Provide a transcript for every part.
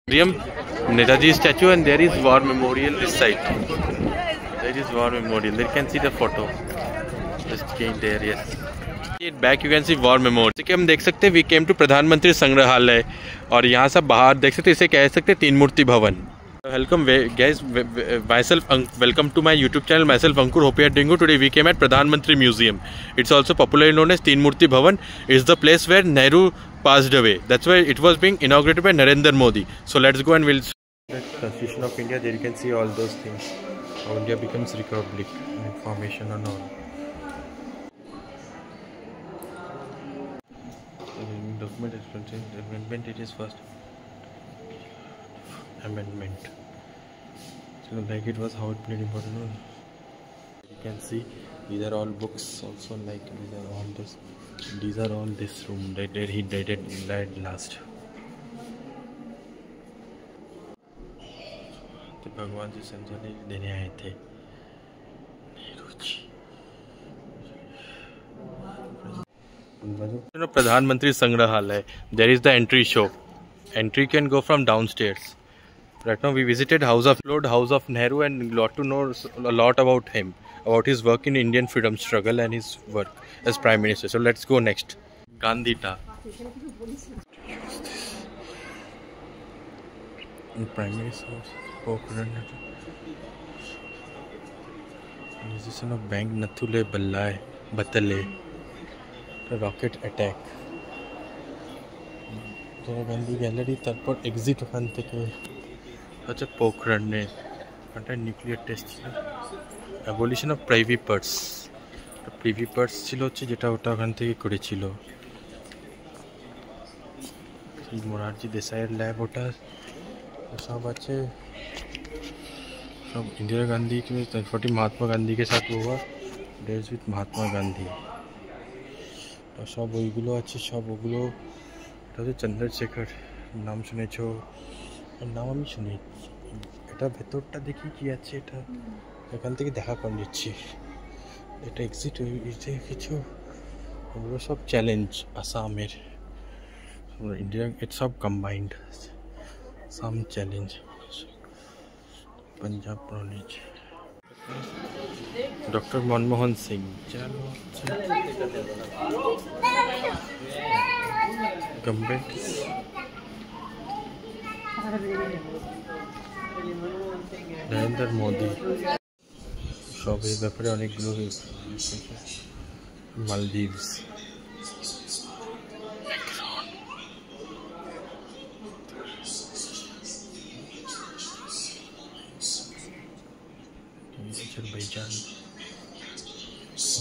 Netaji statue, and there is war memorial this side. There is war memorial. There you can see the photo. Just came there, yes. Back you can see war memorial. जैसे कि हम देख सकते हैं we came to प्रधानमंत्री संग्रहालय और यहाँ सब बाहर देख सकते हैं इसे कह सकते हैं तीन मूर्ति भवन. Welcome guys, welcome to my YouTube channel. Myself Ankur, hope you are doing good. Today we came at Pradhan Mantri Museum. It's also popularly known as Teen Murti Bhavan. It's the place where Nehru passed away. That's why it was being inaugurated by Narendra Modi. So let's go and we'll see the Constitution of India. There you can see all those things. How India becomes republic, information and all. Document is amendment. It is first amendment. So like it was how it played important role. You can see these are all books also, like these are all this room that he died last. तो भगवान जी संजय देने आए थे प्रधानमंत्री संग्रहालय. There is the entry show. Entry can go from downstairs. Right now we visited House of Nehru and got to know a lot about him, about his work in Indian freedom struggle and his work as Prime Minister. So let's go next. Gandhita. Prime Minister Pokhran. Decision of Bank Nathule Ballai Batale. Rocket attack. Gandhi Gallery তারপর exit ওখান থেকে আচ্ছা পোখরানে একটা nuclear test ছিল. Abolition of প্রাইভি parts ছিল হচ্ছে যেটা ওটা ওখান থেকে করেছিল. মোরারজি দেসাইয়ের ল্যাব ওটা सब अच्छे सब. इंदिरा गांधी के 40 महात्मा गांधी के साथ हुआ डेज विथ महात्मा गांधी. तो सब ওইগুলো আছে, সব ওগুলো. এটা হচ্ছে চন্দ্রশেখর, নাম শুনেছো? নাম আমি শুনি. এটা ভেতরটা দেখি কি আছে. এটা এখান থেকে দেখা করে নিচ্ছি. এটা এক্সিট হয়েছে কিছু. ওগুলো সব চ্যালেঞ্জ আসামের ইন্ডিয়া. ইট সব combined some challenge. Punjab knowledge. Doctor Manmohan Singh. चलो गवर्नमेंट नरेंद्र मोदी सब এই ব্যাপারে অনেকগুলো মালদ্বীপস.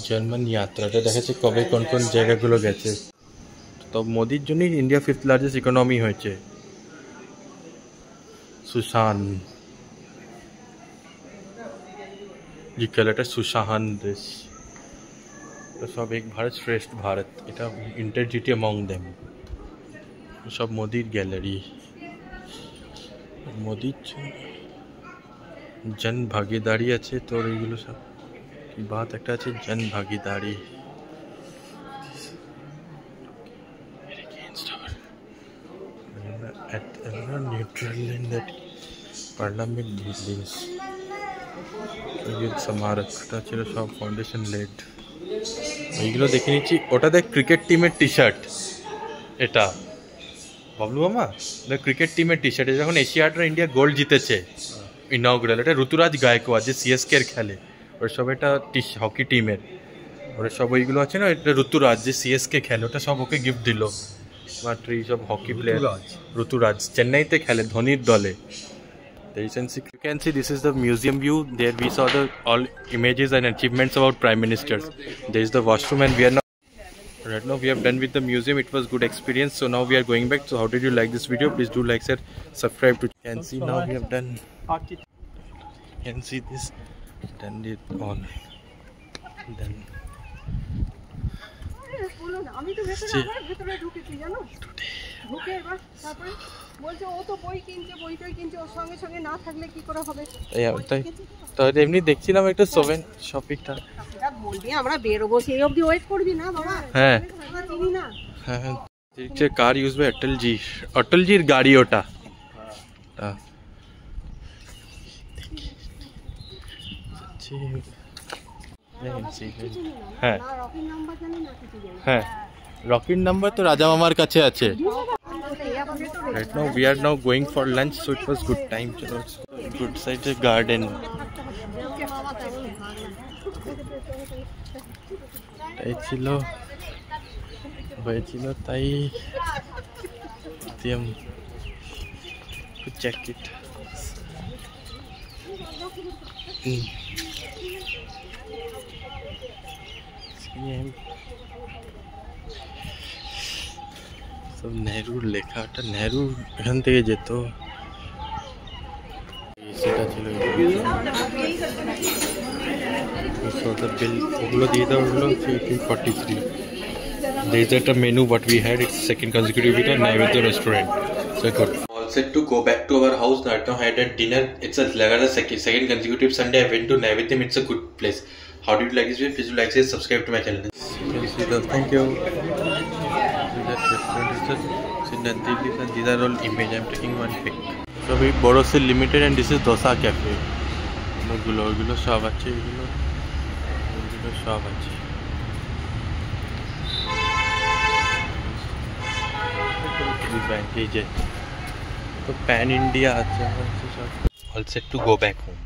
জার্মান যাত্রাটা দেখাচ্ছে কবে কোন কোন জায়গাগুলো গেছে. তো মোদির জন্যই ইন্ডিয়া 5th লার্জেস্ট ইকোনমি হয়েছে. সুশান ये कहलाता है सुशासन देश. तो सब एक भारत श्रेष्ठ भारत. এটা इंटरजिटी अमंग देम. सब मोदी गैलरी. मोदी जन भागीदारी আছে. তোর এইগুলো সব কি বাত একটা আছে জন ভাগীদারি. at neutral in that parliament buildings. স্মারকটা ছিল সব ফাউন্ডেশন লেড. এইগুলো দেখে নিচ্ছি. ওটা দেখ ক্রিকেট টিমের টি শার্ট. এটা বাবলু মামা দেখ ক্রিকেট টিমের টি শার্ট. যখন এশিয়াডরা ইন্ডিয়া গোল্ড জিতেছে ইনঅগ্রাল, এটা ঋতুরাজ গায়কোয়াড় যে সিএসকে এর খেলে. ওর সব এটা হকি টিমের. ওরা সব ওইগুলো আছে না, এটা ঋতুরাজ যে সিএসকে খেলে, ওটা সব ওকে গিফট দিল. মাত্র এই সব হকি প্লেয়ার. ঋতুরাজ চেন্নাইতে খেলে ধোনির দলে. You can see this is the museum view. There we saw the all images and achievements about prime ministers. There is the washroom and we are now right now we have done with the museum. It was good experience. So now we are going back. So how did you like this video? Please do like, share, subscribe to. You can see now we have done. You can see this. Done it all. Then. এমনি দেখছিলাম একটা শপিংটা. হ্যাঁ হ্যাঁ car use by Atal ji. Atal ji गाड़ी ओटा এটা হ্যাঁ হ্যাঁ রকির নাম্বার তো রাজা মামার কাছে আছে। Right now we are now going for lunch, so it was good time. Chalo, good side the garden. এই ছিল হয়েছিল তাই দিম check it. সব নেহরুর লেখা, ওটা নেহরু এখান থেকে যেত, সেটা ছিল বিল ওগুলো দিয়ে দেওয়া হলো 43. There is that a menu what we had, it's second consecutive week at Naivedya restaurant, so good. All set to go back to our house. Right now I had a dinner. It's a second consecutive Sunday I went to Naivedyam. It's a good place. How did you like this video? Please do like, share, subscribe to my channel. Thank you. These are all image. I'm taking one pic. So we Borosil Limited and this is Dosa Cafe. ওগুলো সব আছে, এগুলো সব আছে। ব্যাংকে যে তো pan India আছে সব। All set to go back home.